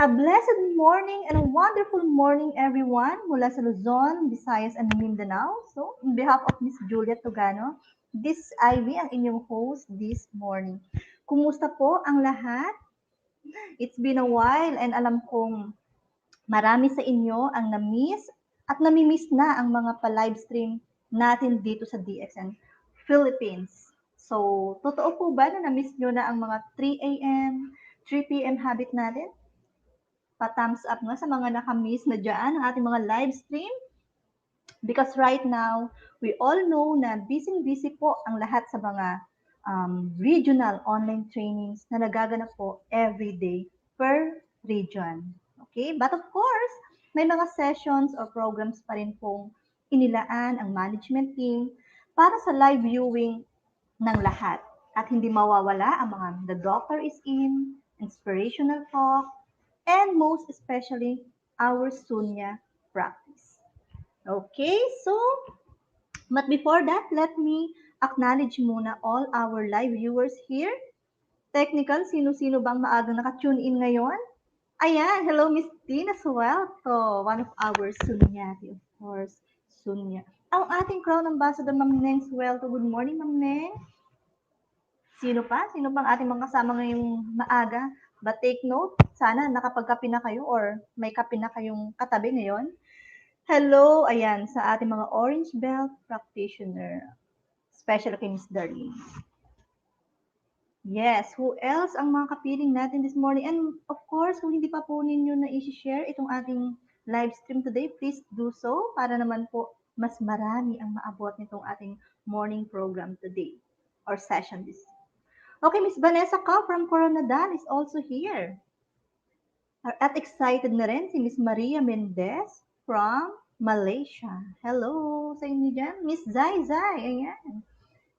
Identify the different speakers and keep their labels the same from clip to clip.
Speaker 1: A blessed morning and a wonderful morning, everyone, mula sa Luzon, Visayas, and Mindanao. So, on behalf of Miss Julia Togano, this is Ivy, ang inyong host this morning. Kumusta po ang lahat? It's been a while and alam kong marami sa inyo ang na-miss at namimiss na ang mga pa-livestream natin dito sa DXN Philippines. So, totoo po ba na na-miss nyo na ang mga 3 a.m., 3 p.m. habit natin? Pa-thumbs up nga sa mga nakamiss na dyan ang ating mga live stream. Because right now, we all know na busy-busy po ang lahat sa mga regional online trainings na nagaganap po every day per region. Okay? But of course, may mga sessions or programs pa rin pong inilaan ang management team para sa live viewing ng lahat. At hindi mawawala ang mga The Doctor is In, Inspirational Talk, and most especially our Sunya practice. Okay, so but before that, let me acknowledge muna all our live viewers here. Technical, sino-sino bang maagang naka-tune in ngayon? Ayan, hello Miss Tina Suelto, one of our Sunyati, of course, Sunya. Ang ating Crown Ambassador, Ma'am Neng Suelto. Good morning, Ma'am Neng. Sino pa? Sino pang ating mga kasama ngayong maaga? But take note, sana nakapagkape na kayo or may kape na kayong katabi ngayon. Hello, ayan, sa ating mga Orange Belt practitioner, special kay Miss Darlene. Yes, who else ang mga kapiling natin this morning? And of course, kung hindi pa po ninyo na i-share itong ating live stream today, please do so para naman po mas marami ang maabot nitong ating morning program today or session this. Okay, Miss Vanessa Ka from Coronadal is also here. At excited na rin si Miss Maria Mendez from Malaysia. Hello sa inyo dyan. Miss Zai Zai, ayan.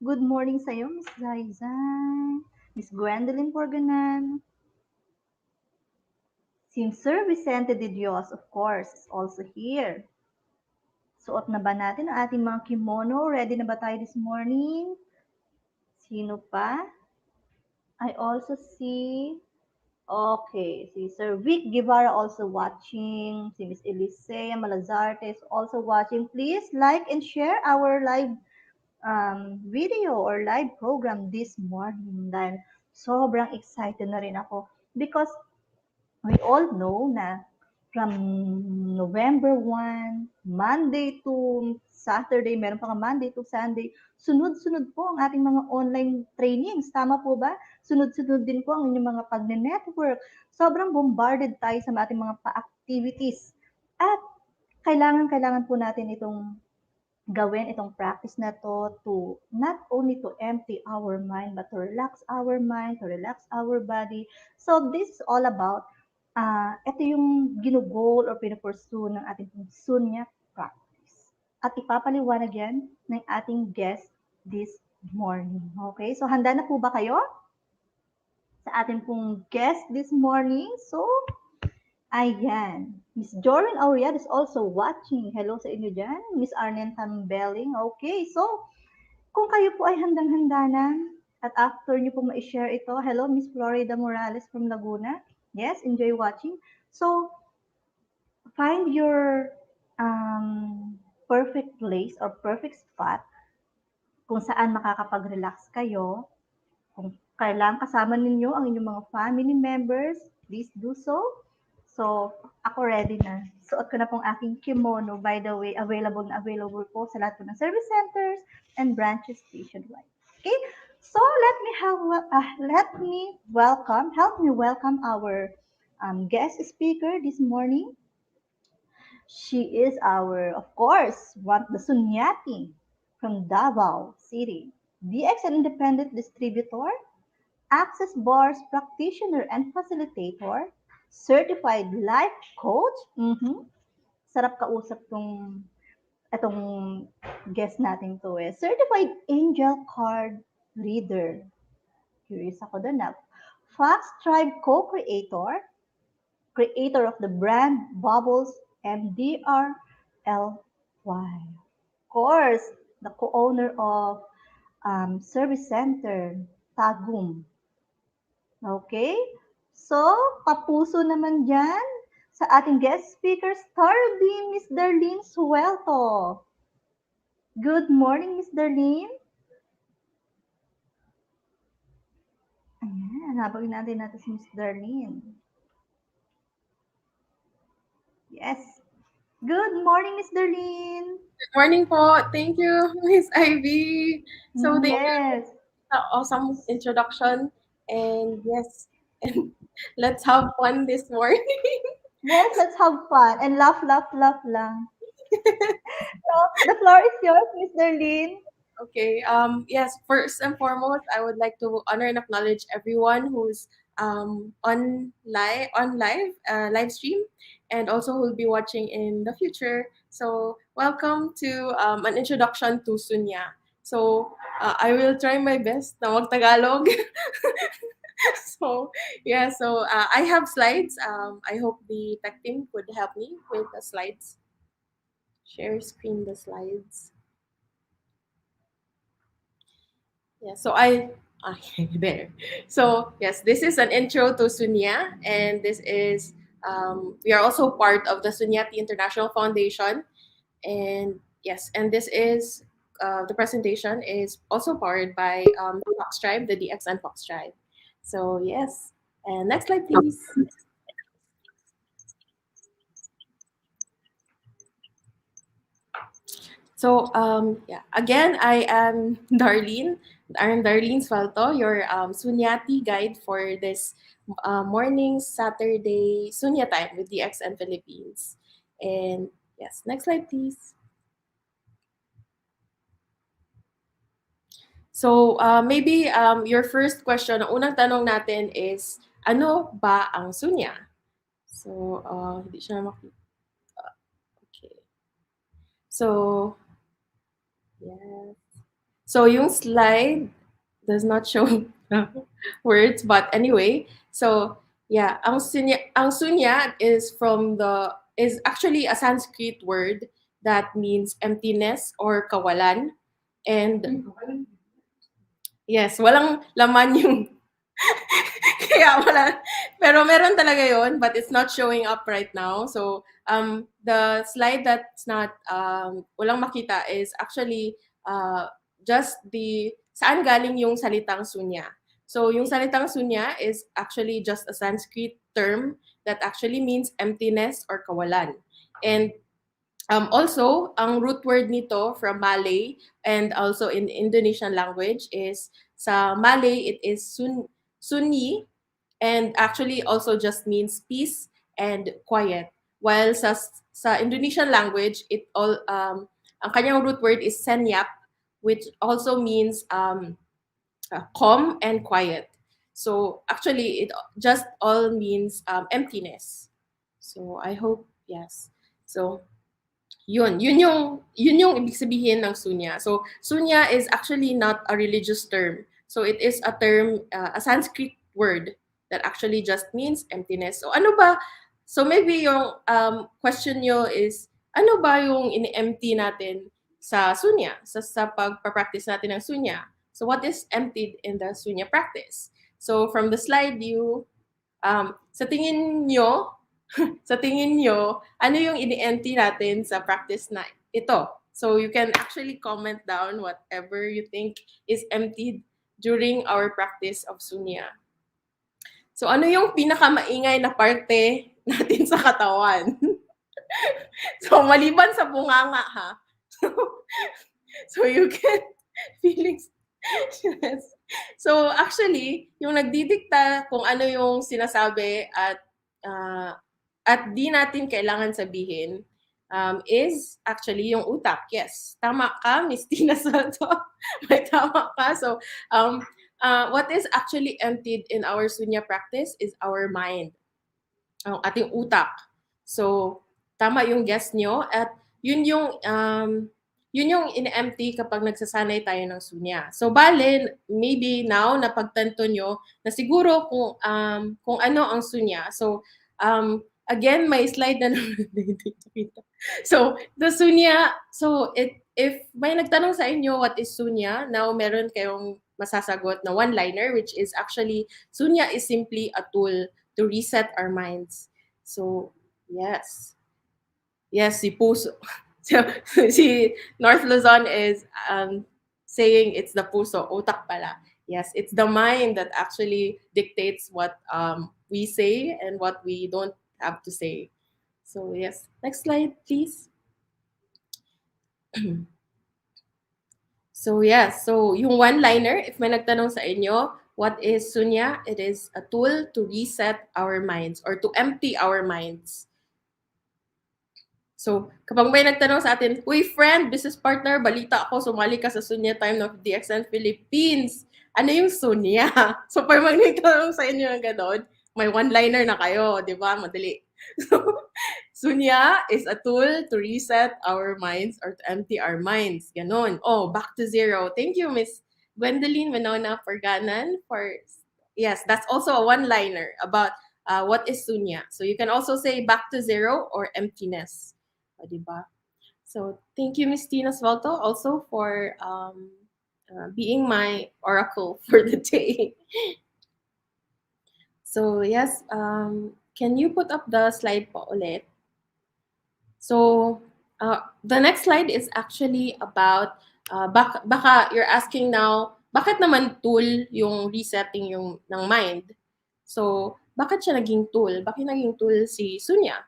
Speaker 1: Good morning sa iyo, Miss Zai Zai. Miss Gwendolyn Porganan. Si Sir Vicente de Dios, of course, is also here. Suot na ba natin ang ating mga kimono? Ready na ba tayo this morning? Sino pa? I also see okay, si Sir Vic Guevara also watching. Si Miss Elisea Malazarte is also watching. Please like and share our live video or live program this morning. Dahil sobrang excited na rin ako. Because we all know na from November 1, Monday to Saturday, meron pa nga Monday to Sunday, sunod-sunod po ang ating mga online trainings. Tama po ba? Sunod-sunod din po ang inyong mga pagne-network. Sobrang bombarded tayo sa ating mga pa-activities. At kailangan po natin itong gawin itong practice na to not only to empty our mind but to relax our mind, to relax our body. So this is all about ito yung ginugol or pinupursue ng ating Sunya practice. At ipapaliwanag yan ng ating guest this morning. Okay? So handa na po ba kayo sa ating pong guest this morning? So, ayan. Miss Jorin Auriad is also watching. Hello sa inyo dyan. Miss Arnen Tambelling. Okay, so, kung kayo po ay handang-handa na, at after nyo po ma-share ito, hello, Miss Florida Morales from Laguna. Yes, enjoy watching. So, find your perfect place or perfect spot kung saan makakapag-relax kayo. Kung kailangan kasama ninyo ang inyong mga family members, please do so. So, ako ready na. Suot ko na pong aking kimono. By the way, available po sa lahat po ng service centers and branches nationwide. Okay? So, help me welcome our guest speaker this morning. She is our, of course, the Sunyati from Davao City, DXN Independent Distributor, Access Bars Practitioner and Facilitator, Certified Life Coach. Sarap kausap itong guest natin to eh. Certified Angel Card Reader. Curious ako doon na. Fox Tribe Co-Creator, creator of the brand Bubbles and DRLY. Of course, the co-owner of Service Center, Tagum. Okay? So, papuso naman dyan sa ating guest speaker, Star Ruby, Miss Darlene Suelto. Good morning, Miss Darlene. Ayan, habang natin si Miss Darlene. Yes. Good morning, Miss Darlene.
Speaker 2: Good morning po. Thank you, Miss Ivy. So thank you
Speaker 1: Yes.
Speaker 2: for the awesome introduction. And yes, and let's have fun this morning.
Speaker 1: Yes, let's have fun and laugh, laugh, laugh lang. So, the floor is yours, Miss Darlene.
Speaker 2: Okay. Yes. First and foremost, I would like to honor and acknowledge everyone who's live stream, and also who will be watching in the future. So welcome to an introduction to Sunya. So I will try my best na mag Tagalog. So yeah. So I have slides. I hope the tech team would help me with the slides. Share screen the slides. Yeah, so okay, there. So yes, this is an intro to Sunya, and this is we are also part of the Sunyati International Foundation, and yes, and this is the presentation is also powered by the Fox Tribe, the DXN Fox Tribe. So yes, and next slide, please. So yeah, again, I am Darlene. I'm Darlene Suelto, your Sunyati guide for this morning Saturday Sunya Time with DXN Philippines. And yes, next slide, please. So maybe your first question, ang unang tanong natin is, ano ba ang Sunya? So, hindi siya makita. Okay. So, yeah. So yung slide does not show words, but anyway, so yeah, ang sunya is actually a Sanskrit word that means emptiness or kawalan, and yes, walang laman yung kaya wala. Pero meron talaga yon, but it's not showing up right now. So, the slide that's not, walang makita is actually just saan galing yung salitang sunya. So, yung salitang sunya is actually just a Sanskrit term that actually means emptiness or kawalan. And also, ang root word nito from Malay and also in Indonesian language is, sa Malay, it is sunyi, and actually also just means peace and quiet. While sa Indonesian language, ang kanyang root word is senyap, which also means calm and quiet. So actually, it just all means emptiness. So I hope, yes. So yun yung ibig sabihin ng sunya. So sunya is actually not a religious term. So it is a term, a Sanskrit word that actually just means emptiness. So ano ba? So maybe yung question nyo is, ano ba yung ini-empty natin sa sunya, sa pagpa-practice natin ng sunya? So what is emptied in the sunya practice? So from the slide you, sa tingin nyo, ano yung ini-empty natin sa practice na ito? So you can actually comment down whatever you think is emptied during our practice of sunya. So ano yung pinakamaingay na parte natin sa katawan? So maliban sa bunganga ha. So you can feelings. Yes. So actually, yung nagdidikta kung ano yung sinasabi at di natin kailangan sabihin is actually yung utak. Yes, tama ka, Miss Tina Soto. May tama ka. So, what is actually emptied in our sunya practice is our mind, ang ating utak. So, tama yung guess nyo. At yun yung in-empty kapag nagsasanay tayo ng sunya. So, bale, maybe now, napagtanto nyo na siguro kung ano ang sunya. So, again, may slide na naman dito. So, the sunya, so if may nagtanong sa inyo what is sunya, now meron kayong masasagot na one-liner, which is actually, sunya is simply a tool to reset our minds. So, yes. Yes, si Puso. So, si North Luzon is saying it's the puso, utak pala. Yes, it's the mind that actually dictates what we say and what we don't have to say. So, yes. Next slide, please. So, yes. So, yung one-liner, if may nagtanong sa inyo, what is Sunya? It is a tool to reset our minds or to empty our minds. So, kapag may nagtanong sa atin, "Uy friend, business partner, balita ako sumali ka sa Sunya Time ng DXN Philippines. Ano yung Sunya?" So, pag may nagtanong sa inyo ng gano'n, may one-liner na kayo, 'di ba? Madali. So, Sunya is a tool to reset our minds or to empty our minds. Gano'n. Oh, back to zero. Thank you, Miss Gwendolyn Winona Forganan for yes, that's also a one-liner about what is Sunya. So you can also say back to zero or emptiness. O, diba? So, thank you, Miss Tina Suelto, also for being my oracle for the day. So, yes, can you put up the slide po ulit? So, the next slide is actually about, baka you're asking now, bakit naman tool yung resetting ng mind? So, bakit siya naging tool? Bakit naging tool si Sunya?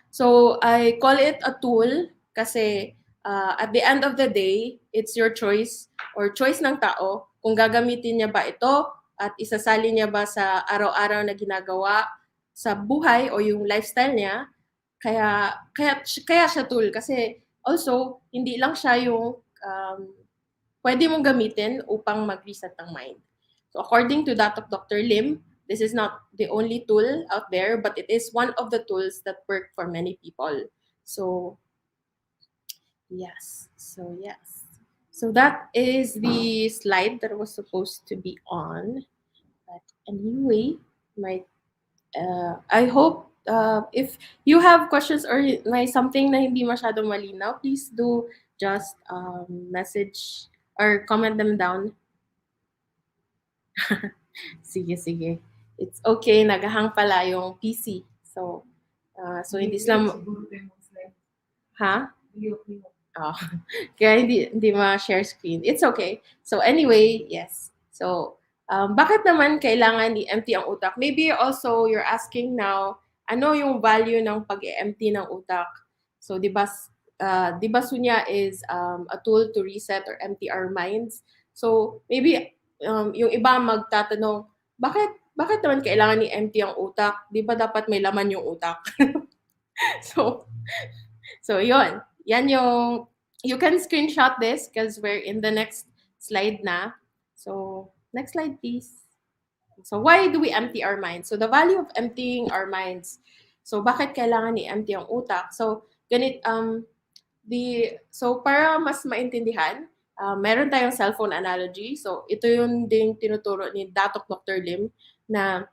Speaker 2: So, I call it a tool kasi at the end of the day, it's your choice or choice ng tao kung gagamitin niya ba ito at isasali niya ba sa araw-araw na ginagawa sa buhay o yung lifestyle niya. Kaya siya tool kasi also, hindi lang siya yung pwede mong gamitin upang mag-reset ng mind. So according to that of Dr. Lim, this is not the only tool out there, but it is one of the tools that work for many people. So, yes. So that is the slide that was supposed to be on. But anyway, I hope if you have questions or may something na hindi masyadong malinaw, please do just message or comment them down. Sige. It's okay, naghahang pala yung PC. So, hindi sila... Ha? Oh. Kaya hindi ma-share screen. It's okay. So anyway, yes. So, bakit naman kailangan i-empty ang utak? Maybe also you're asking now, ano yung value ng pag-empty ng utak? So, di ba Sunya is a tool to reset or empty our minds? So, maybe yung iba magtatanong, bakit naman kailangan i-empty ang utak? Di ba dapat may laman yung utak? So yon. Yan yung, you can screenshot this because we're in the next slide na. So, next slide please. So, why do we empty our minds? So, the value of emptying our minds. So, bakit kailangan i-empty ang utak? So, so para mas maintindihan, meron tayong cellphone analogy. So, ito yung ding tinuturo ni Datok Dr. Lim na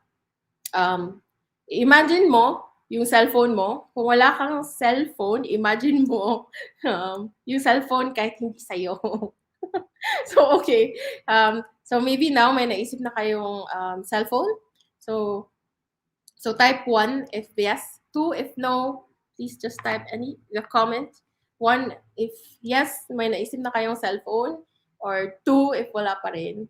Speaker 2: imagine mo yung cellphone mo. Kung wala kang cellphone, imagine mo yung cellphone kahit hindi sa'yo. So, okay. So, maybe now may naisip na kayong cellphone. So type 1 if yes, 2 if no, please just type the comment. 1 if yes, may naisip na kayong cellphone, or 2 if wala pa rin.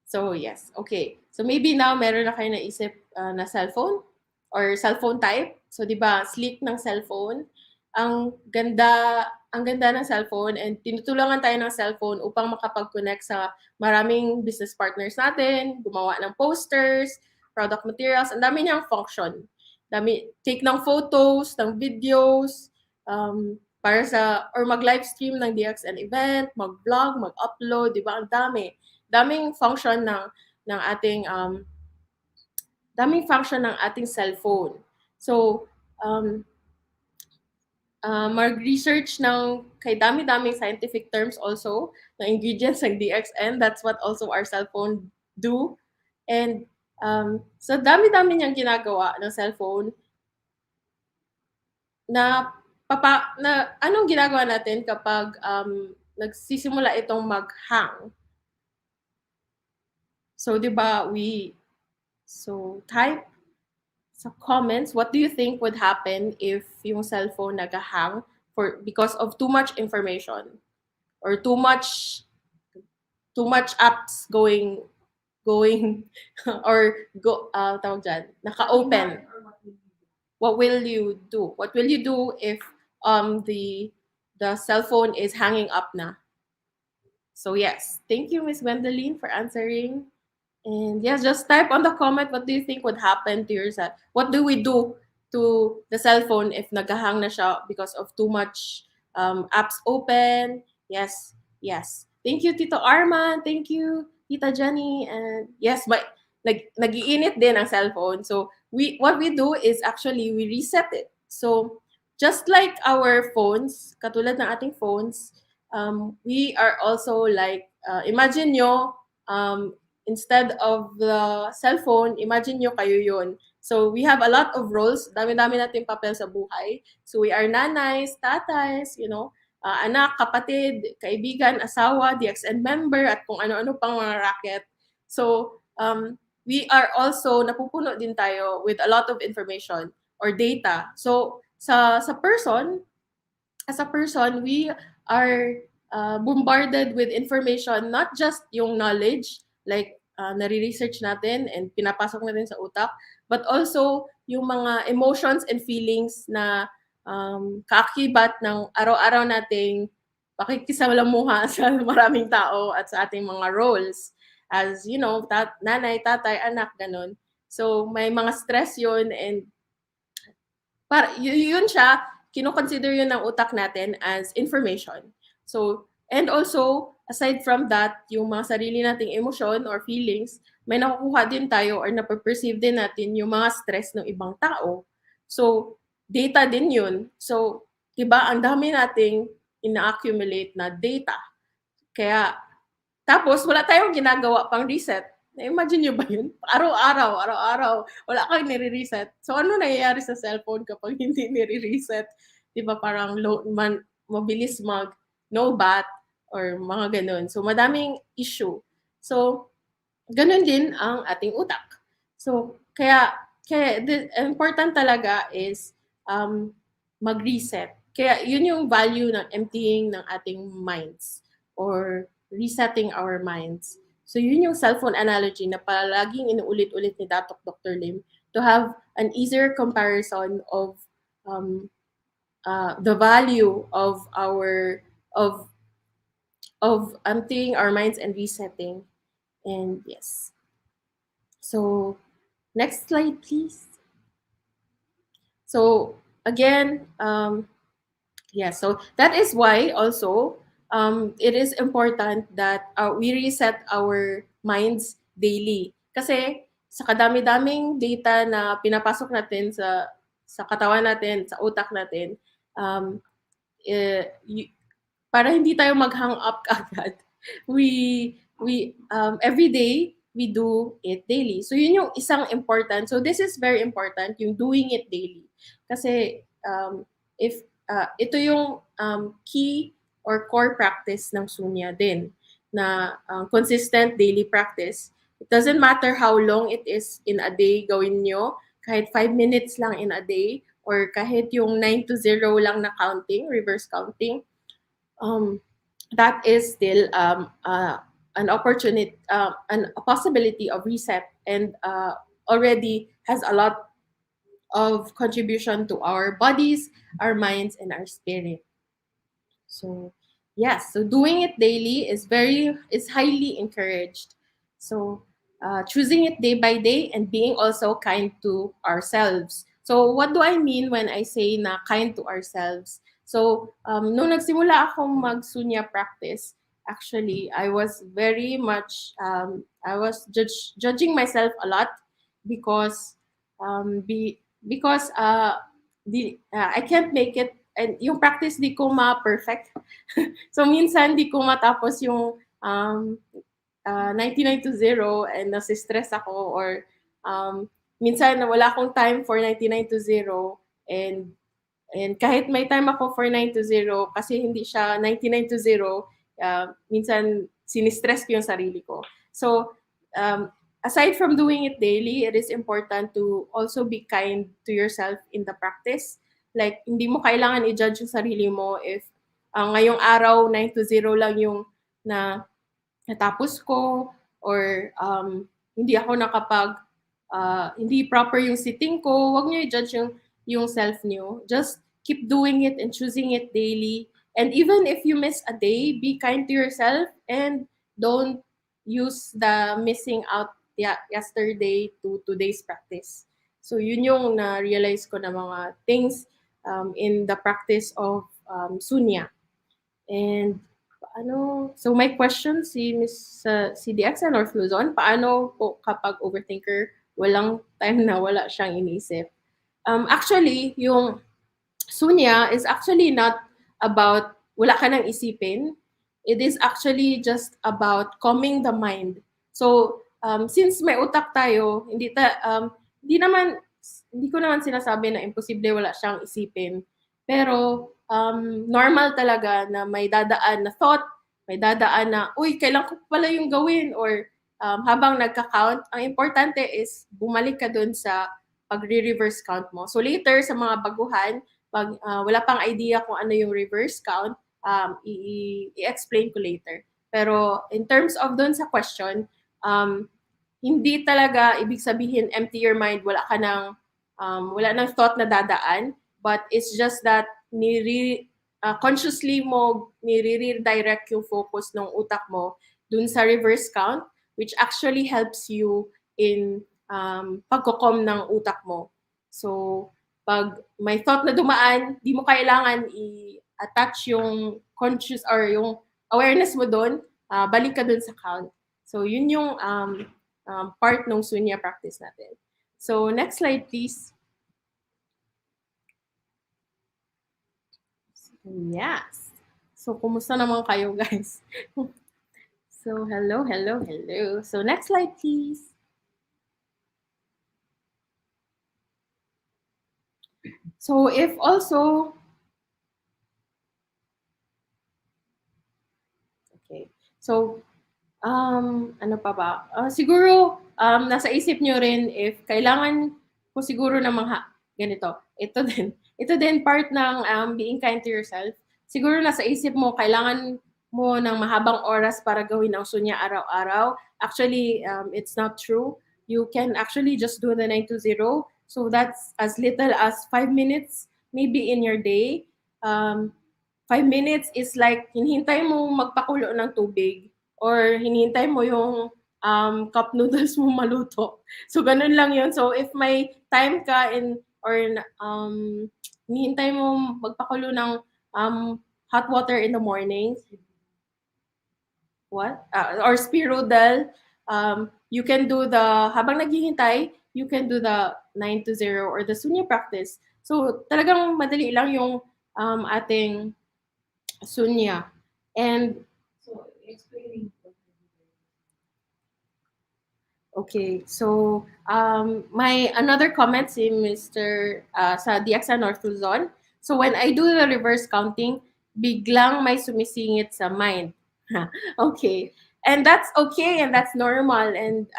Speaker 2: So yes, okay. So maybe now meron na kayo naisip na cellphone or cellphone type. So 'di ba, sleek ng cellphone. Ang ganda ng cellphone, and tinutulungan tayo ng cellphone upang makapag-connect sa maraming business partners natin, gumawa ng posters, product materials, ang dami niyang function. Take ng photos, ng videos, para sa, or mag-livestream ng DXN event, mag-vlog, mag-upload, di ba? Ang daming function ng ating cellphone. So, mag-research ng kay dami-daming scientific terms also na ingredients ng DXN. That's what also our cellphone do. And so dami-dami niyang ginagawa ng cellphone na anong ginagawa natin kapag nagsisimula itong mag-hang. So, di ba, type sa comments, what do you think would happen if yung cellphone nag-hang because of too much information or too much apps going or tawag dyan, naka-open. What will you do? What will you do if the cell phone is hanging up na? So yes, thank you, Miss Gwendoline, for answering. And yes, just type on the comment what do you think would happen to your cell. What do we do to the cell phone if nagahang na siya because of too much apps open? Yes, yes. Thank you, Tito Arman. Thank you, Tita Jenny. And yes, nag-iinit din ang cellphone. So what we do is actually we reset it. So just like our phones, katulad ng ating phones, we are also like, imagine nyo, instead of the cellphone, imagine nyo kayo yun. So we have a lot of roles. Dami-dami natin papel sa buhay. So we are nanays, tatays, anak, kapatid, kaibigan, asawa, DXN member, at kung ano-ano pang mga racket. So we are also, napupuno din tayo with a lot of information or data. So as a person, we are bombarded with information, not just yung knowledge, like nare-research natin and pinapasok natin sa utak, but also yung mga emotions and feelings na kaakibat ng araw-araw nating pakikisalamuha sa maraming tao at sa ating mga roles as, nanay, tatay, anak, ganun. So, may mga stress yun and yun siya, kino-consider yun ng utak natin as information. So, and also, aside from that, yung mga sarili nating emosyon or feelings, may nakukuha din tayo or napaperceive din natin yung mga stress ng ibang tao. So, data din yun. So, diba, ang dami nating ina-accumulate na data. Kaya, tapos, wala tayong ginagawa pang reset. Na-imagine nyo ba yun? Araw-araw, wala kang nire-reset. So, ano nangyayari sa cellphone kapag hindi nire-reset? Di ba parang mabilis no bat or mga ganun. So, madaming issue. So, ganun din ang ating utak. So, kaya important talaga is mag-reset. Kaya yun yung value ng emptying ng ating minds or resetting our minds. So yun yung cellphone analogy na palaging inuulit-ulit ni Dr. Lim to have an easier comparison of the value of emptying our minds and resetting. And yes. So next slide, please. So again, so that is why also it is important that we reset our minds daily. Kasi sa kadami-daming data na pinapasok natin sa katawan natin, sa utak natin, para hindi tayo mag-hang up agad, we every day we do it daily. So yun yung isang important. So this is very important, yung doing it daily. Kasi if ito yung key or core practice ng Sunya din na consistent daily practice. It doesn't matter how long it is in a day gawin nyo, kahit 5 minutes lang in a day or kahit yung 9 to 0 lang na counting, reverse counting, that is still an opportunity, a possibility of reset and already has a lot of contribution to our bodies, our minds, and our spirit. So yes, so doing it daily is highly encouraged. So choosing it day by day and being also kind to ourselves. So what do I mean when I say na kind to ourselves? So nung nagsimula akong mag-Sunya practice, actually I was very much I was judging myself a lot because I can't make it and yung practice di ko ma-perfect. So minsan di ko matapos yung 99 to 0 and nasi-stress ako or minsan wala akong time for 99 to 0 and kahit may time ako for 9 to 0 kasi hindi siya 99 to 0, minsan sinistress ko yung sarili ko. So aside from doing it daily, it is important to also be kind to yourself in the practice. Like, hindi mo kailangan i-judge yung sarili mo if ngayong araw 9 to 0 lang yung na natapos ko, or hindi ako hindi proper yung sitting ko. Huwag niyo i-judge yung self niyo. Just keep doing it and choosing it daily. And even if you miss a day, be kind to yourself and don't use the missing out yesterday to today's practice. So yun yung na-realize ko na mga things in the practice of Sunya. And so my question si DXN or Luzon, paano po kapag overthinker, walang time na wala siyang inisip? Actually, yung Sunya is actually not about wala ka nang isipin. It is actually just about calming the mind. So, since may utak tayo, hindi ko naman sinasabi na imposible wala siyang isipin. Pero, normal talaga na may dadaan na thought, may dadaan na, uy, kailan ko pala yung gawin? Or habang nagka-count, ang importante is bumalik ka dun sa pagre-reverse count mo. So later, sa mga baguhan, pag wala pang idea kung ano yung reverse count, i-explain ko later. Pero in terms of dun sa question, hindi talaga ibig sabihin empty your mind, wala nang thought na dadaan, but it's just that consciously mo nire-redirect yung focus ng utak mo dun sa reverse count, which actually helps you in pagkokom ng utak mo. So, pag may thought na dumaan, di mo kailangan i-attach yung conscious or yung awareness mo doon, balik ka doon sa count. So, yun yung part ng Sunya practice natin. So, next slide, please. Yes. So, kumusta naman kayo, guys? So, hello. So, next slide, please. So, if also, okay. So, ano pa ba? Siguro, nasa isip nyo rin if kailangan ko siguro ng ganito. Ito din part ng being kind to yourself. Siguro nasa isip mo, kailangan mo ng mahabang oras para gawin ang sunya araw-araw. Actually, it's not true. You can actually just do the 9 to 0. So that's as little as 5 minutes maybe in your day. 5 minutes is like hinihintay mo magpakulo ng tubig or hinihintay mo yung cup noodles mo maluto. So, ganun lang yun. So, if may time ka hinihintay mo magpakulo ng hot water in the morning, or spirudel, you can do habang naghihintay, you can do the 9 to 0 or the sunya practice. So, talagang madali lang yung ating sunya. And,
Speaker 3: so, explaining.
Speaker 2: Okay, so my another comment si Mr. Sa DXN or Luzon. So when I do the reverse counting, biglang may sumisingit sa mind. Okay, and that's okay and that's normal, and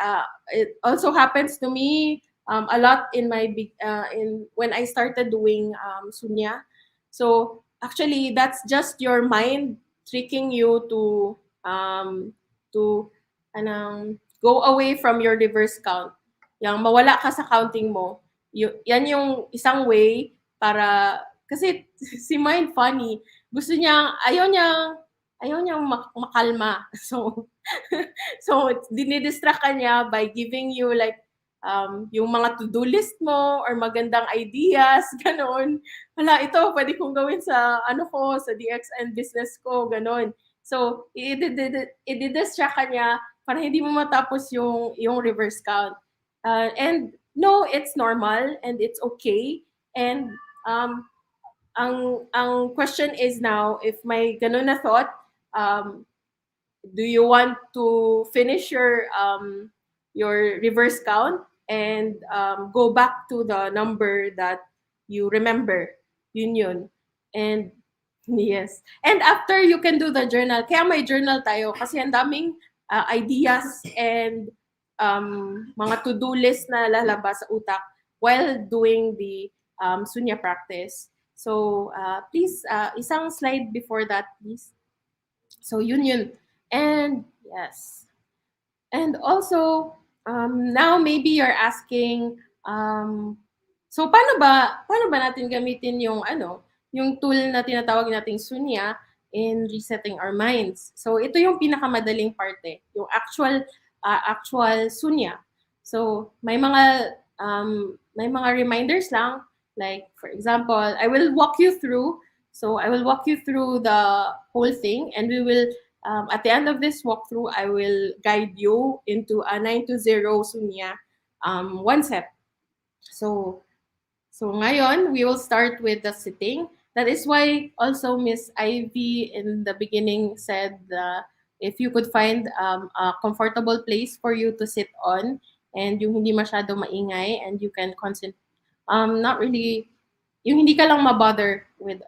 Speaker 2: it also happens to me a lot in when I started doing sunya. So actually, that's just your mind tricking you to go away from your reverse count. Yang mawala ka sa counting mo. Yan yung isang way para, kasi si mind funny. Gusto niya, ayaw niyang makalma. So dinidistract ka niya by giving you like yung mga to-do list mo or magandang ideas, ganoon. Hala, ito pwede kong gawin sa sa DXN business ko, ganoon. So, i-distract ka niya para hindi mo matapos yung reverse count. And no, it's normal and it's okay. And ang question is now, if may ganun na thought, do you want to finish your reverse count and go back to the number that you remember? Yun. And yes. And after, you can do the journal. Kaya may journal tayo kasi ang daming ideas and mga to-do list na lalabas sa utak while doing the Sunya practice. So, please, isang slide before that, please. So, yun. And, yes. And also, now maybe you're asking, so paano ba natin gamitin yung tool na tinatawag nating Sunya in resetting our minds? So ito yung pinakamadaling parte, yung actual Sunya. So may mga reminders lang, like for example, I will walk you through. So I will walk you through the whole thing, and we will at the end of this walkthrough, I will guide you into a 9 to 0 Sunya one step. So ngayon, we will start with the sitting. That is why also Miss Ivy in the beginning said if you could find a comfortable place for you to sit on and yung hindi masyado maingay and you can concentrate, not really, yung hindi ka lang mabother with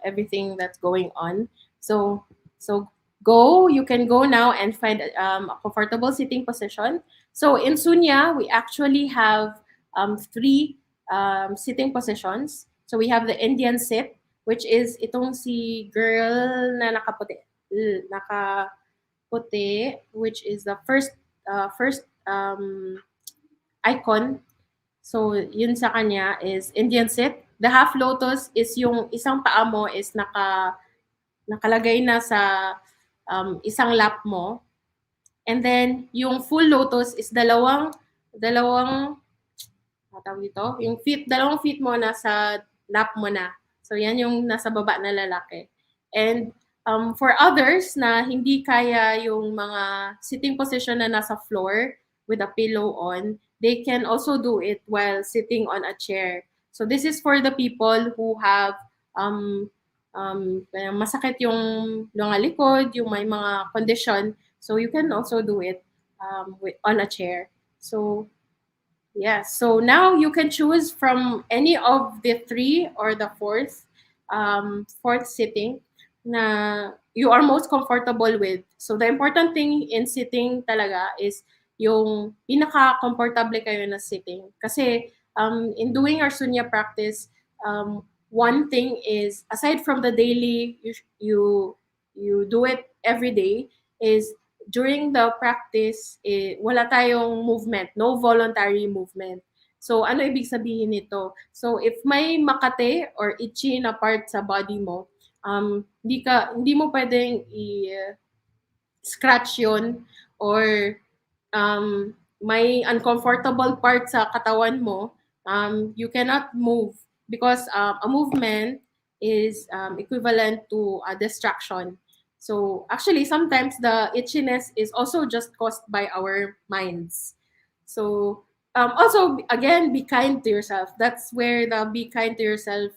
Speaker 2: everything that's going on. So you can go now and find a comfortable sitting position. So in Sunya, we actually have three sitting positions. So we have the Indian sit, which is itong si girl na nakaputi, which is the first icon. So yun sa kanya is Indian sit. The half lotus is yung isang paa mo is nakalagay na sa isang lap mo. And then yung full lotus is dalawang yung dalawang feet mo nasa lap mo na. So yan yung nasa baba na lalaki. And for others na hindi kaya yung mga sitting position na nasa floor with a pillow on, they can also do it while sitting on a chair. So this is for the people who have masakit yung likod, yung may mga condition. So you can also do it on a chair. So yes. So now you can choose from any of the three or the fourth sitting na you are most comfortable with. So the important thing in sitting talaga is yung pinaka-comfortable kayo na sitting. Kasi in doing our Sunya practice, one thing is, aside from the daily, you do it every day, is during the practice, wala tayong movement, no voluntary movement. So, ano ibig sabihin nito? So, if may makate or itchy na part sa body mo, hindi mo pwedeng scratch yon, or may uncomfortable part sa katawan mo, you cannot move because a movement is equivalent to a distraction. So actually, sometimes the itchiness is also just caused by our minds. So also, again, be kind to yourself. That's where the be kind to yourself,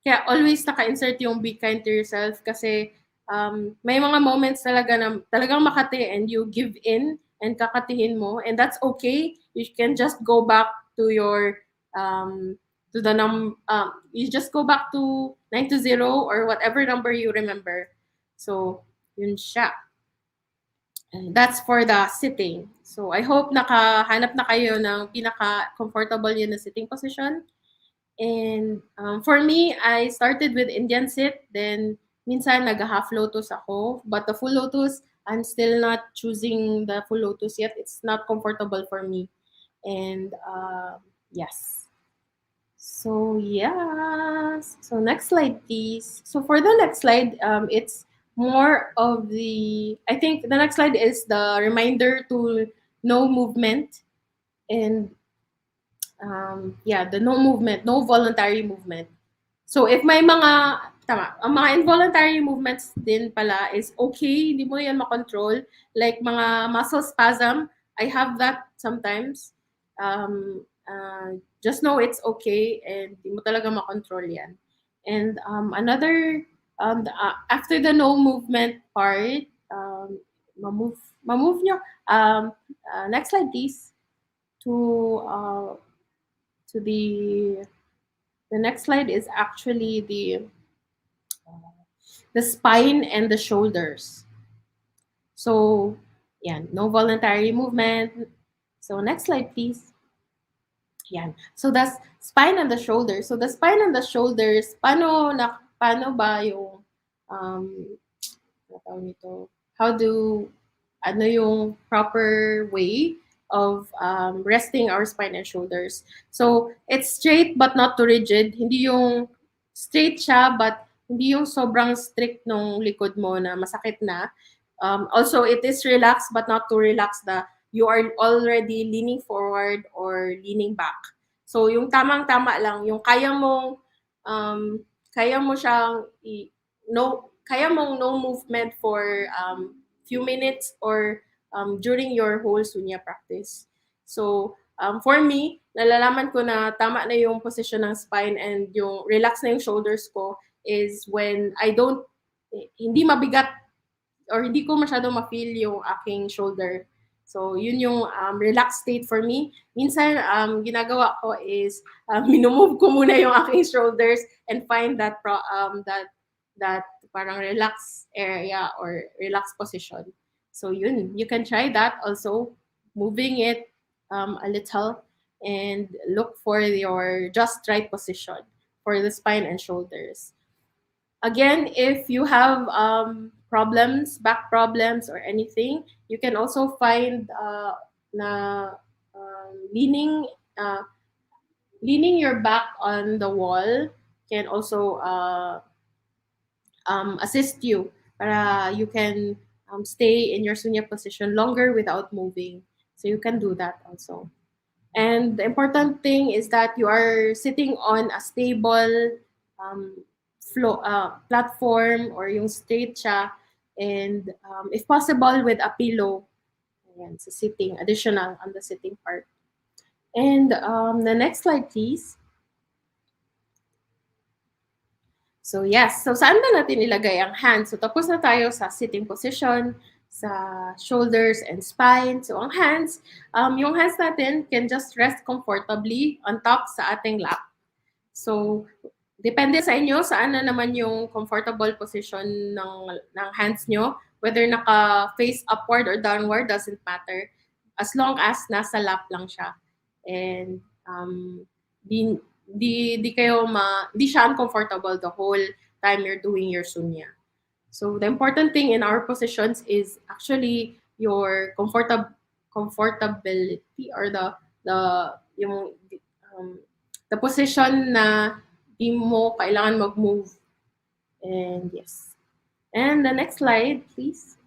Speaker 2: kaya always naka-insert yung be kind to yourself kasi may mga moments talaga na talagang makati and you give in and kakatihin mo, and that's okay. You can just go back to your you just go back to 9 to 0 or whatever number you remember. So yun siya. And that's for the sitting. So I hope nakahanap na kayo ng pinaka-comfortable yun na sitting position. And for me, I started with Indian sit, then minsan nag-half lotus ako, but the full lotus, I'm still not choosing the full lotus yet. It's not comfortable for me. And yes. So yes. So next slide, please. So for the next slide, it's more of I think the next slide is the reminder to no movement. And the no movement, no voluntary movement. So if may ang mga involuntary movements din pala is okay, hindi mo yan makontrol. Like mga muscle spasm, I have that sometimes. Just know it's okay and hindi mo talaga makontrol yan. And after the no movement part, ma-move nyo. Next slide, please. To the next slide is actually the spine and the shoulders. So Yan, no voluntary movement. So next slide, please. Yan. So that's spine and the shoulders. So the spine and the shoulders, paano ba yung um ano tawag nito? How do ano yung proper way of resting our spine and shoulders? So it's straight but not too rigid. Hindi yung straight siya but hindi yung sobrang strict nung likod mo na masakit na. Also, it is relaxed but not too relaxed na you are already leaning forward or leaning back. So, yung tamang-tama lang, yung kaya mo siyang kaya mong no movement for few minutes or during your whole sunya practice. So, for me, nalalaman ko na tama na yung position ng spine and yung relax na yung shoulders ko is when hindi mabigat or hindi ko masyado ma-feel yung aking shoulder. So, yun yung relaxed state for me. Minsan, ginagawa ko is minumove ko muna yung aking shoulders and find that parang relaxed area or relaxed position. So, yun. You can try that also, moving it a little and look for your just right position for the spine and shoulders. Again, if you have problems, back problems or anything, you can also find na leaning leaning your back on the wall can also assist you para you can stay in your sunya position longer without moving. So you can do that also. And the important thing is that you are sitting on a stable platform or yung straight siya. And if possible, with a pillow. Ayan, so sitting, additional on the sitting part. And the next slide, please. So yes, so saan ba natin ilagay ang hands? So tapos na tayo sa sitting position, sa shoulders and spine. So ang hands, yung hands natin can just rest comfortably on top sa ating lap. So depende sa inyo saan na naman yung comfortable position ng hands nyo. Whether naka-face upward or downward, doesn't matter. As long as nasa lap lang siya. And di siya uncomfortable the whole time you're doing your sunya. So the important thing in our positions is actually your comfortability or yung the position na di mo kailangan mag-move. And yes. And the next slide, please.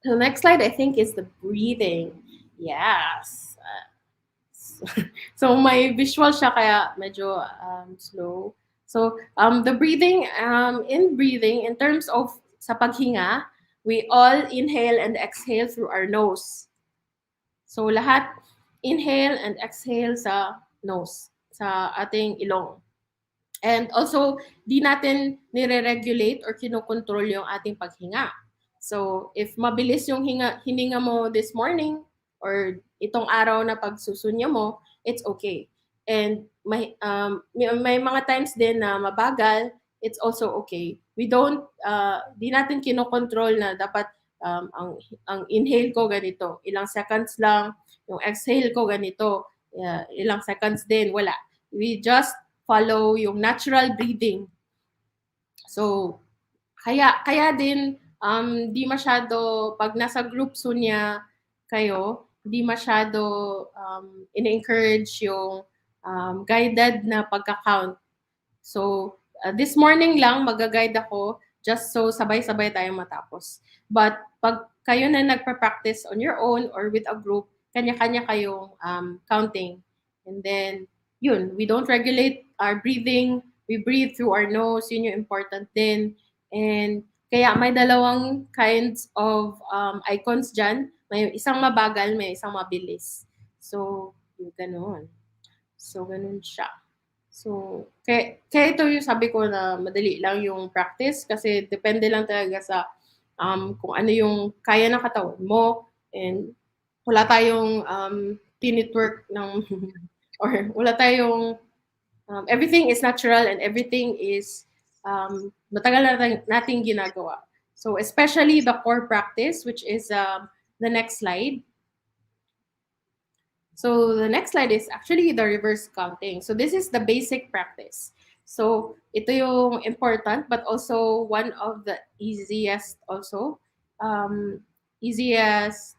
Speaker 2: The next slide, I think, is the breathing. Yes. So may visual siya kaya medyo slow. So the breathing, in terms of sa paghinga, we all inhale and exhale through our nose. So lahat inhale and exhale sa nose, sa ating ilong. And also, di natin nire-regulate or kinokontrol yung ating paghinga. So, if mabilis yung hininga mo this morning or itong araw na pagsusunya mo, it's okay. And may mga times din na mabagal, it's also okay. Di natin kinokontrol na dapat ang inhale ko ganito, ilang seconds lang, yung exhale ko ganito, ilang seconds din, wala. We just follow yung natural breathing. So, kaya din, di masyado, pag nasa group sunya kayo, di masyado in-encourage yung guided na pagka-count. So, this morning lang, mag-guide ako just so sabay-sabay tayong matapos. But pag kayo na nagpa-practice on your own or with a group, kanya-kanya kayong counting. And then, yun, we don't regulate our breathing. We breathe through our nose. Yun yung important din. And kaya may dalawang kinds of icons dyan. May isang mabagal, may isang mabilis. So, yung ganun. So, ganun siya. So, kaya ito yung sabi ko na madali lang yung practice kasi depende lang talaga sa kung ano yung kaya ng katawan mo and wala tayong tinitwork ng or wala tayong everything is natural and everything is matagal na nating ginagawa. So especially the core practice which is the next slide. So the next slide is actually the reverse counting. So this is the basic practice. So ito yung important but also one of the easiest also. Easiest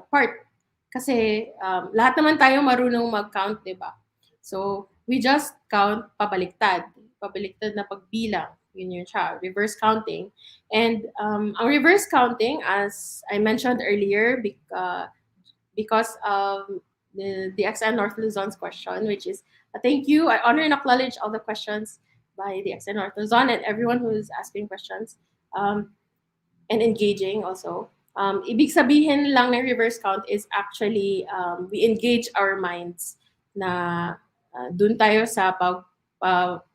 Speaker 2: part. Kasi lahat naman tayo marunong mag-count, di ba? So we just count pabaliktad. Pabaliktad na pagbilang. Yun yun siya, reverse counting. And ang reverse counting, as I mentioned earlier, because of the DXN North Luzon's question, which is thank you. I honor and acknowledge all the questions by DXN North Luzon and everyone who is asking questions and engaging also. Ibig sabihin lang ng reverse count is actually we engage our minds na dun tayo sa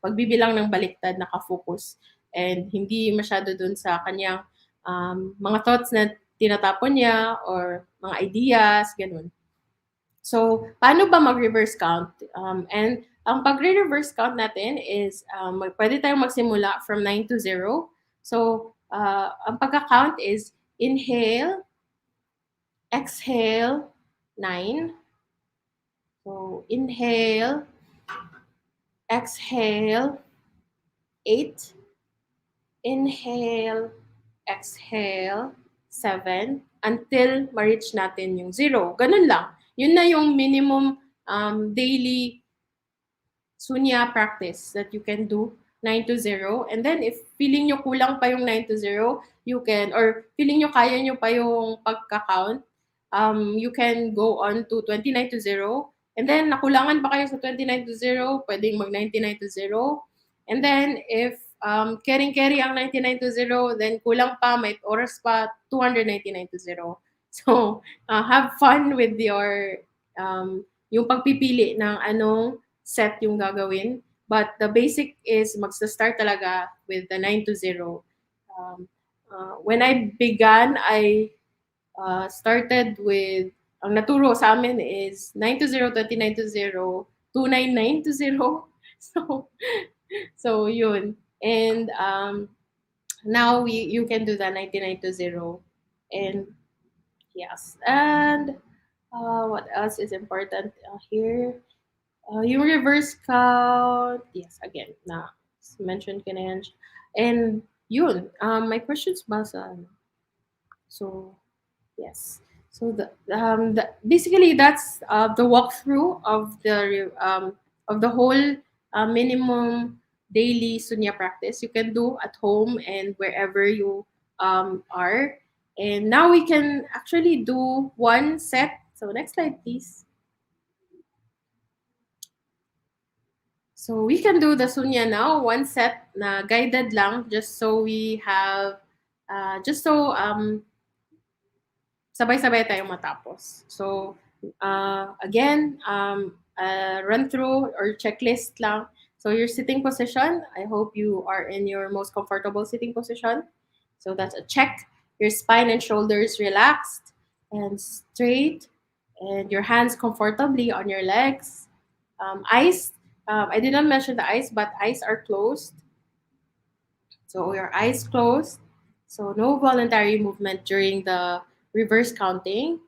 Speaker 2: pagbibilang ng baliktad nakafocus and hindi masyado dun sa kanyang mga thoughts na tinatapon niya or mga ideas, ganun. So, paano ba mag-reverse count? And ang pag-reverse count natin is pwede tayong magsimula from 9 to 0. So, ang pagka-count is inhale, exhale, 9. So, inhale, exhale, 8. Inhale, exhale, 7. Until ma-reach natin yung 0. Ganun lang. Yun na yung minimum daily Sunya practice that you can do 9 to 0. And then if feeling nyo kulang pa yung 9 to 0, you can, or feeling nyo kaya nyo pa yung pagka-count, you can go on to 29 to 0. And then nakulangan pa kayo sa 29 to 0, pwedeng mag 99 to 0. And then if carry ang 99 to 0, then kulang pa, may oras pa, 299 to 0. So, have fun with your, yung pagpipili ng anong set yung gagawin. But the basic is magsa-start talaga with the 9 to 0. When I began, I started with, ang naturo sa amin is 9 to 0, 29 to 0, 299 to 0. So yun. And now you can do the 99 to 0. And yes. And what else is important here? Yung reverse count, yes, again, na mentioned ko na yan. And yun, my questions ba sa ano? So, yes. So basically that's the walkthrough of the whole minimum daily sunya practice you can do at home and wherever you are. And now we can actually do one set. So next slide, please. So we can do the sunya now, one set na guided lang, just so we have, just so sabay-sabay tayong matapos. So again, run through or checklist lang. So your sitting position, I hope you are in your most comfortable sitting position. So that's a check. Your spine and shoulders relaxed and straight, and your hands comfortably on your legs. Eyes, I did not mention the eyes, but eyes are closed. So your eyes closed. So no voluntary movement during the reverse counting.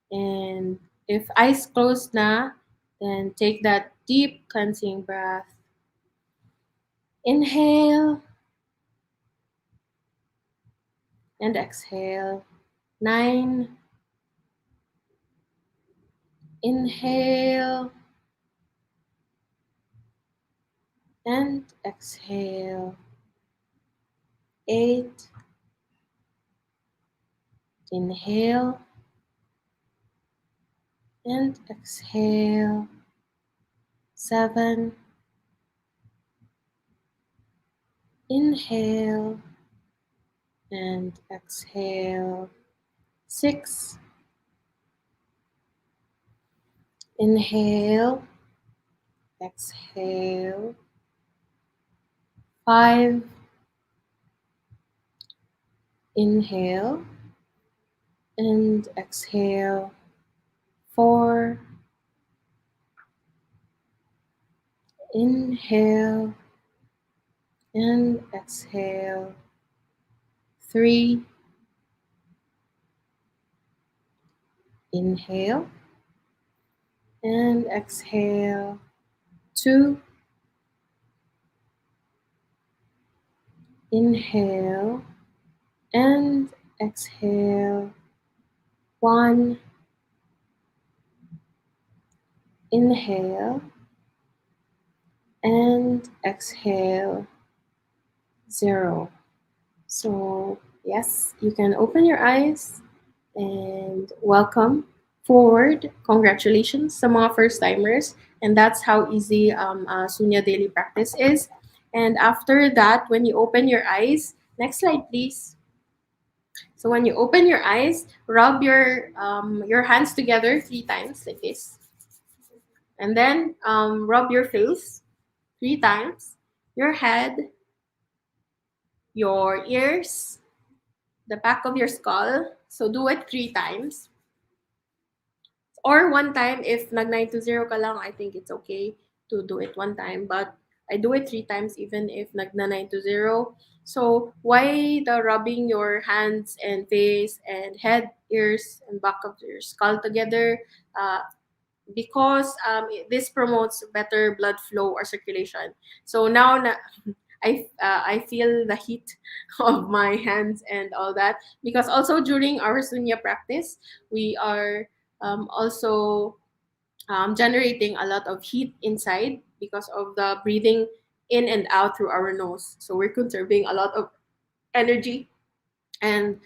Speaker 2: And if eyes closed na, then take that deep cleansing breath. Inhale and exhale. 9. Inhale and exhale. 8. Inhale and exhale. 7. Inhale and exhale. 6. Inhale, exhale. 5. Inhale and exhale. 4. Inhale and exhale. 3. Inhale and exhale. 2. Inhale and exhale. 1. Inhale and exhale. 0. So, yes, you can open your eyes and welcome forward. Congratulations sa mga first timers. And that's how easy Sunya daily practice is. And after that, when you open your eyes, next slide, please. So when you open your eyes, rub your hands together 3 times like this, and then rub your face 3 times, your head, your ears, the back of your skull. So do it 3 times. Or 1 time if nag 9 to 0 ka lang, I think it's okay to do it 1 time. But I do it 3 times even if nag na 9 to 0. So why the rubbing your hands and face and head, ears, and back of your skull together? Because this promotes better blood flow or circulation. So now I feel the heat of my hands and all that, because also during our Sunya practice we are also generating a lot of heat inside because of the breathing in and out through our nose. So we're conserving a lot of energy, and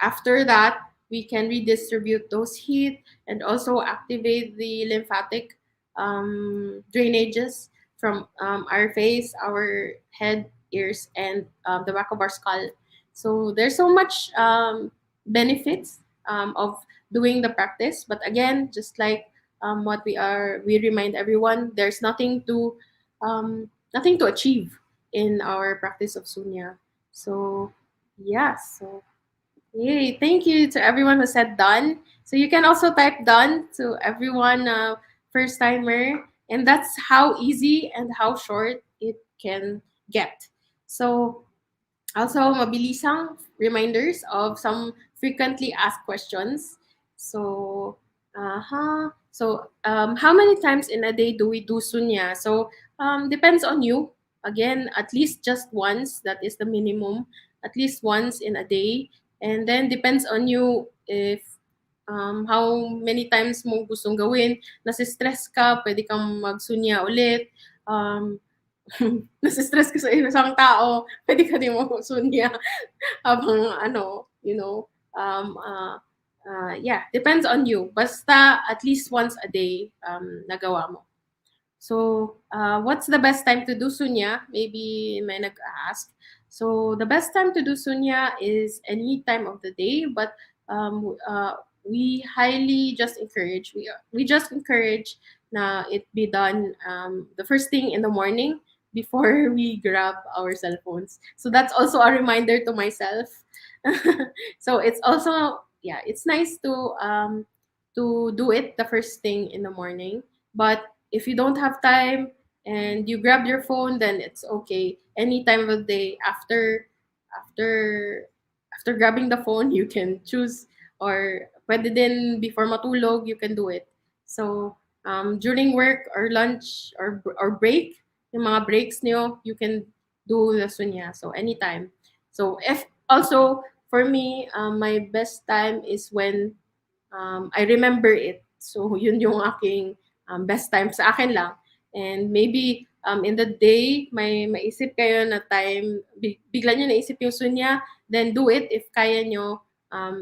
Speaker 2: after that we can redistribute those heat and also activate the lymphatic drainages from our face, our head, ears, and the back of our skull. So there's so much benefits of doing the practice. But again, just like what we remind everyone, there's nothing to achieve in our practice of Sunya. So yeah, so yay. Thank you to everyone who said done. So you can also type done to everyone first timer, and that's how easy and how short it can get. So also mabilisang reminders of some frequently asked questions. So how many times in a day do we do sunya? So depends on you. Again, at least just once, that is the minimum. At least once in a day. And then depends on you if how many times mo gustong gawin. Nasi-stress ka, pwede kang magsunya ulit. Nasi-stress ka sa isang tao, pwede ka din magsunya habang yeah, depends on you. Basta at least once a day nagawa mo. So, what's the best time to do sunya? Maybe may nag-ask. So, the best time to do sunya is any time of the day, but we highly just encourage, we just encourage na it be done the first thing in the morning before we grab our cell phones. So that's also a reminder to myself. So it's also, yeah, it's nice to do it the first thing in the morning. But if you don't have time and you grab your phone, then it's okay. Any time of the day after after grabbing the phone, you can choose, or pwede din before matulog, you can do it. So during work or lunch or break, yung mga breaks niyo, you can do the sunya. So anytime. So if also for me, my best time is when I remember it. So yun yung aking best time sa akin lang. And maybe in the day, may maisip kayo na time, bigla nyo naisip yung sunya, then do it if kaya nyo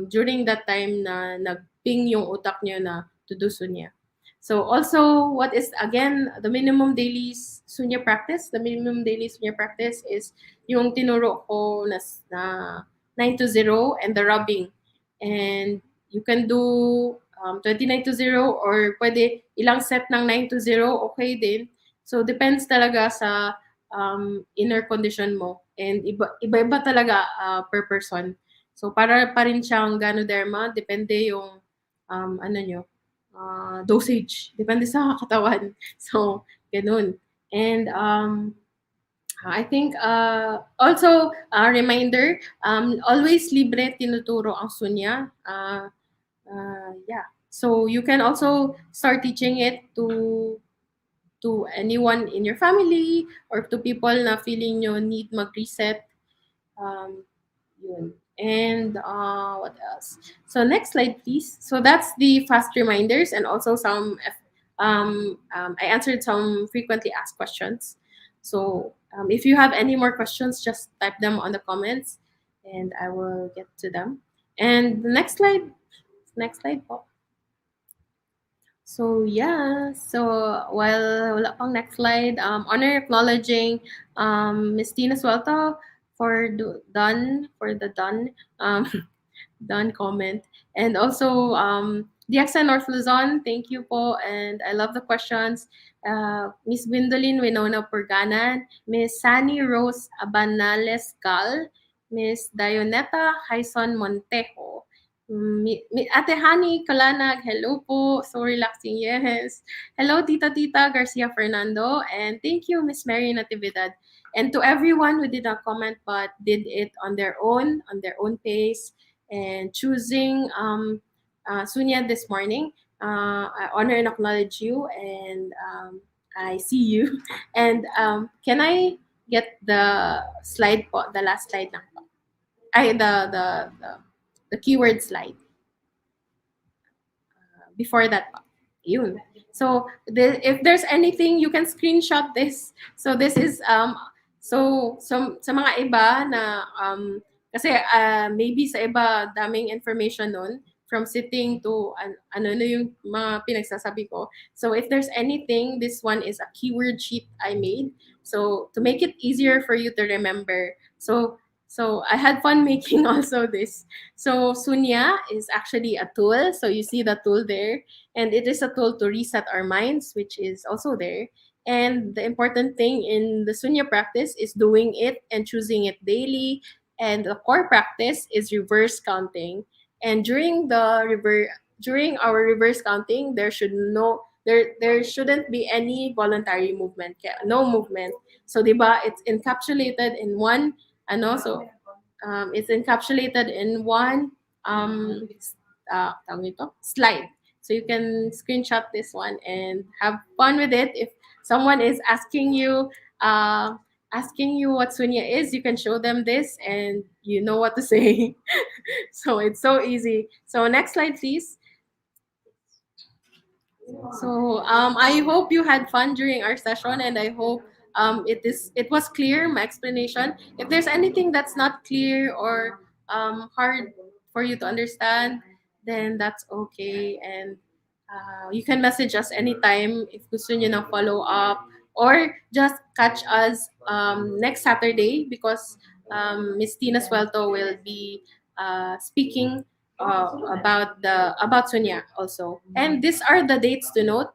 Speaker 2: during that time na nagping yung utak nyo na to do sunya. So also, what is again the minimum daily sunya practice? The minimum daily sunya practice is yung tinuro ko na 9 to 0 and the rubbing. And you can do 29 to 0 or pwede ilang set ng 9 to 0, okay din. So depends talaga sa inner condition mo, and iba-iba talaga per person. So para pa rin siyang Ganoderma, depende yung ano nyo, dosage. Depende sa katawan. So ganun. And I think also a reminder, always libre tinuturo ang sunya. Yeah. So you can also start teaching it to anyone in your family or to people na feeling nyo need mag-reset. Um, Yun. And what else? So next slide, please. So that's the fast reminders and also I answered some frequently asked questions. So if you have any more questions, just type them on the comments and I will get to them. And the next slide po. So yeah, so while wala pang next slide, honor acknowledging Miss Tina Suelto for done for the done done comment. And also, DXN North Luzon, thank you po. And I love the questions. Miss Gwendolyn Winona Purganan, Miss Sani Rose Abanales Gal, Miss Dioneta Hyson Montejo, Ate Hani Kalanag, hello po. So relaxing, yes. Hello, Tita Garcia Fernando. And thank you, Miss Mary Natividad. And to everyone who did not comment but did it on their own pace, and choosing Sunya this morning. I honor and acknowledge you, and I see you. And can I get the slide po, the last slide na po? Ay, the keyword slide. Before that pa. Yun. So if there's anything, you can screenshot this. So this is sa mga iba na kasi maybe sa iba daming information nun from sitting to ano na yung mga pinagsasabi ko. So if there's anything, this one is a keyword sheet I made. So to make it easier for you to remember. So I had fun making also this. So Sunya is actually a tool. So you see the tool there, and it is a tool to reset our minds, which is also there. And the important thing in the Sunya practice is doing it and choosing it daily. And the core practice is reverse counting. And during our reverse counting, there shouldn't be any voluntary movement, no movement. So diba, it's encapsulated in one it's encapsulated in one slide. So you can screenshot this one and have fun with it. If someone is uh, asking you what Sunya is, you can show them this and you know what to say. So it's so easy. So next slide, please. So I hope you had fun during our session, and I hope it was clear my explanation. If there's anything that's not clear or hard for you to understand, then that's okay. And you can message us anytime if gusto niyo ng follow up, or just catch us next Saturday because Miss Tina Suelto will be speaking about Sunya also. And these are the dates to note.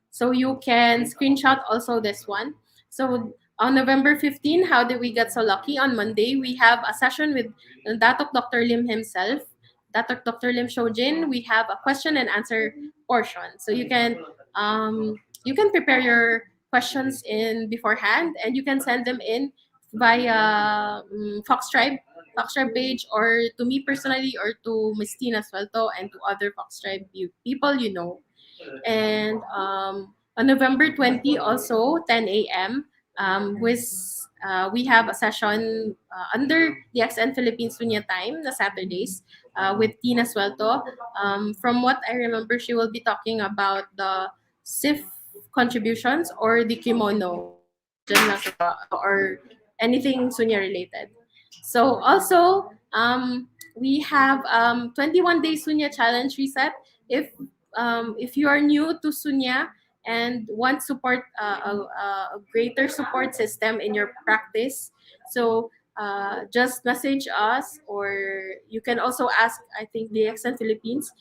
Speaker 2: So you can screenshot also this one. So on November 15, how did we get so lucky? On Monday, we have a session with Datok Dr. Lim himself. Datok Dr. Lim Shojin. We have a question and answer portion. So you can prepare your questions in beforehand and you can send them in via Foxtribe page, or to me personally, or to Miss Tina Suelto and to other Foxtribe people you know. And on November 20, also 10 a.m., we have a session under DXN Philippines Sunya Time na Saturdays with Tina Suelto. From what I remember, she will be talking about the SIF contributions or the kimono. Dyan lang or anything Sunya related. So also, we have 21 day Sunya challenge reset. If you are new to Sunya and want support, a greater support system in your practice, so just message us, or you can also ask, I think, DXN Philippines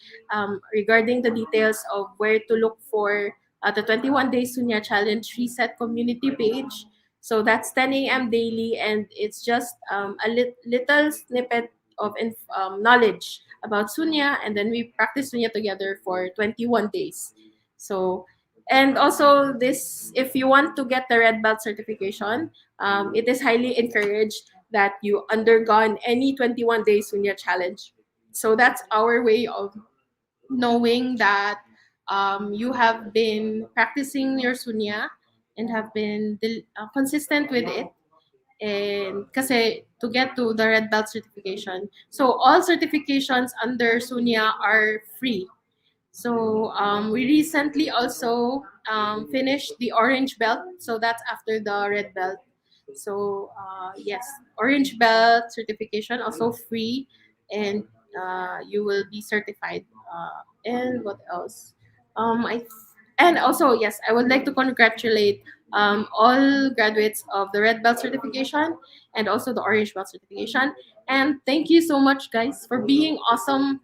Speaker 2: regarding the details of where to look for the 21 Day Sunya Challenge Reset community page. So that's 10 a.m. daily, and it's just a little snippet of knowledge about Sunya, and then we practice Sunya together for 21 days. So, and also this, if you want to get the red belt certification, it is highly encouraged that you undergone any 21 day Sunya challenge. So that's our way of knowing that you have been practicing your sunya and have been consistent with it. And kasi to get to the red belt certification. So all certifications under Sunya are free. So we recently also finished the orange belt. So that's after the red belt. So yes, orange belt certification also free, and you will be certified. And what else? I and also yes, I would like to congratulate all graduates of the red belt certification and also the orange belt certification. And thank you so much, guys, for being awesome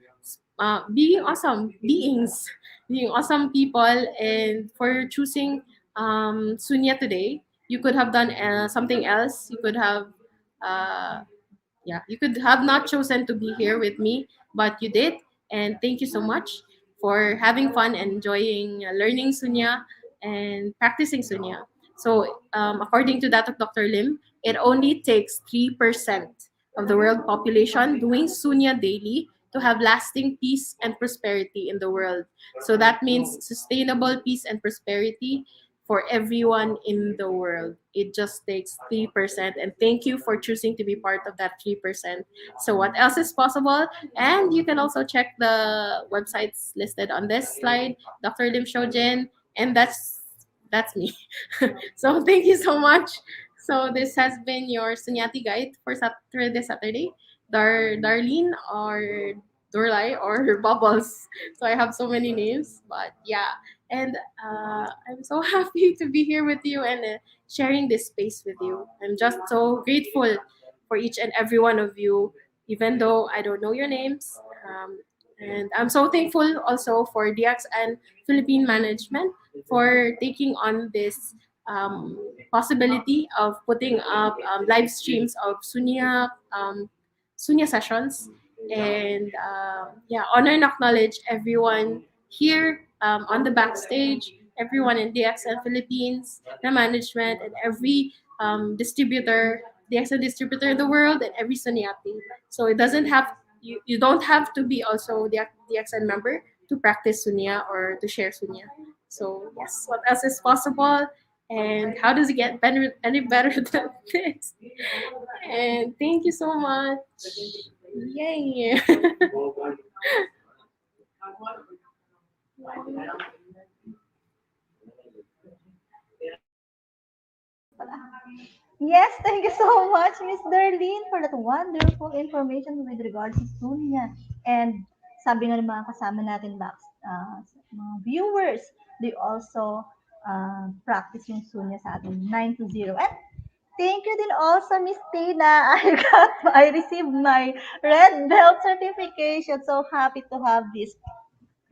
Speaker 2: beings, being awesome people, and for choosing Sunya today. You could have done something else. You could have, uh, yeah, you could have not chosen to be here with me, but you did. And thank you so much for having fun and enjoying learning Sunya and practicing Sunya. So, according to that of Dr. Lim, it only takes 3% of the world population doing Sunya daily to have lasting peace and prosperity in the world. So that means sustainable peace and prosperity for everyone in the world. It just takes 3%. And thank you for choosing to be part of that 3%. So, what else is possible? And you can also check the websites listed on this slide, Dr. Lim Shojin, and that's me. So, thank you so much. So, this has been your Sunyati guide for Saturday. Darlene or Dorlai or Bubbles. So, I have so many names, but yeah. And I'm so happy to be here with you and sharing this space with you. I'm just so grateful for each and every one of you, even though I don't know your names. And I'm so thankful also for DXN Philippine Management for taking on this possibility of putting up live streams of Sunya sessions. And yeah, honor and acknowledge everyone here on the backstage, everyone in DXN Philippines, the management, and every DXN distributor in the world, and every Sunyati. So it doesn't have you don't have to be also the DXN member to practice Sunya or to share Sunya. So yes, what else is possible? And how does it get better, any better than this? And thank you so much. Yay!
Speaker 1: Yes, thank you so much, Miss Darlene, for that wonderful information with regards to Sunya. And sabi nga ng mga kasama natin back, mga viewers, they also practice yung Sunya sa atin, 9 to 0. And thank you din also, Miss Tina. I received my red belt certification. So happy to have this.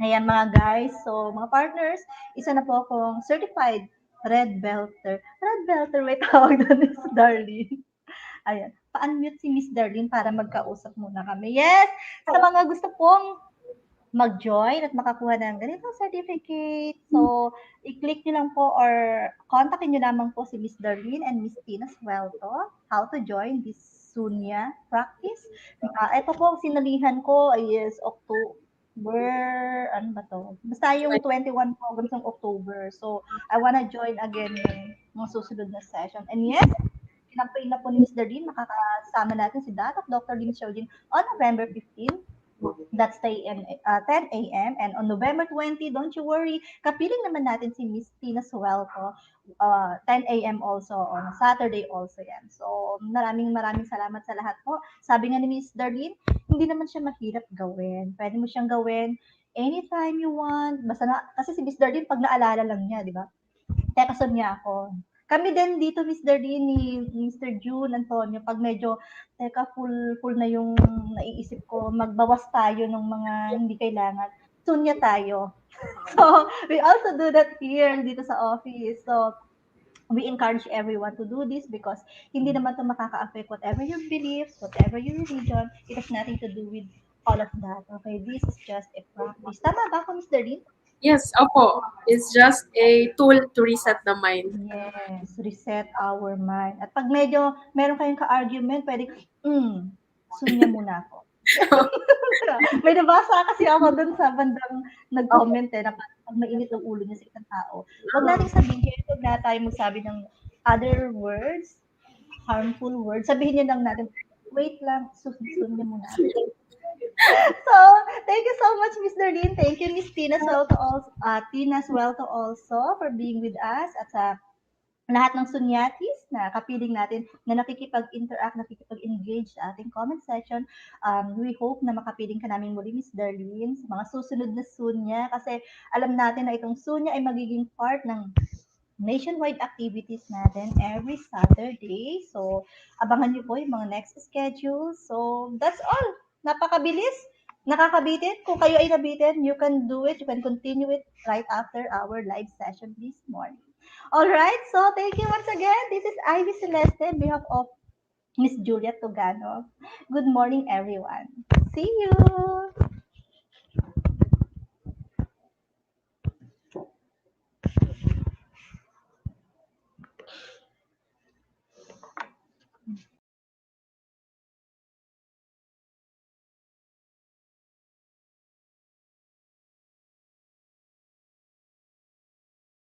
Speaker 1: Ayan mga guys, so mga partners, isa na po akong certified red belter. Red belter, may tawag doon, Miss Darlene. Ayan, pa-unmute si Miss Darlene para magkausap muna kami. Yes, sa mga gusto pong mag-join at makakuha ng ganitong certificate, so i-click nyo lang po or kontakin nyo lamang po si Miss Darlene and Miss Tina Suelto how to join this Sunya practice. Ito po, ang sinalihan ko is October, ano ba to? Basta yung 21 programs ng October. So, I wanna join again yung mga susunod na session. And yes, kinampain na po ni Miss Darlene, makakasama natin si Dr. Lim Xiaojin on November 15. That's 10 a.m. And on November 20, don't you worry, kapiling naman natin si Miss Tina Suelto, 10 a.m. also, on Saturday also yan. So, maraming salamat sa lahat po. Sabi nga ni Miss Darlene, hindi naman siya mahirap gawin. Pwede mo siyang gawin anytime you want. Basta na, kasi si Miss Darlene, pag naalala lang niya, di ba? Tekason niya ako. Kami din dito, Miss Darlene, ni Mr. June, Antonio, pag medyo, teka, full na yung naiisip ko, magbawas tayo ng mga hindi kailangan. Sunya tayo. So, we also do that here dito sa office. So, we encourage everyone to do this because hindi naman ito makaka-affect whatever your beliefs, whatever your religion. It has nothing to do with all of that. Okay, this is just a practice. Tama ba ako, Miss Darlene?
Speaker 2: Yes, opo. It's just a tool to reset the mind.
Speaker 1: Yes, reset our mind. At pag medyo meron kayong ka-argument, pwede, sunya muna ako. May nabasa kasi ako dun sa bandang
Speaker 2: Oo.
Speaker 1: nag-comment na parang 'pag mainit ang ulo niya sa isang tao, wag nating sabihin, wag na tayong magsabi ng other words, harmful words. Sabihin niyo lang natin, "Wait lang, sunya muna." So, thank you so much, Miss Darlene. Thank you, Miss Tina Suelto also for being with us at sa lahat ng sunyatis na kapiling natin na nakikipag-interact, nakikipag-engage sa ating comment section. We hope na makapiling ka namin muli, Miss Darlene, sa mga susunod na sunya kasi alam natin na itong sunya ay magiging part ng nationwide activities natin every Saturday. So, abangan niyo po yung mga next schedule. So, that's all. Napakabilis. Nakakabitin. Kung kayo ay nabitin, you can do it. You can continue it right after our live session this morning. All right. So, thank you once again. This is Ivy Celeste on behalf of Miss Julia Togano. Good morning, everyone. See you.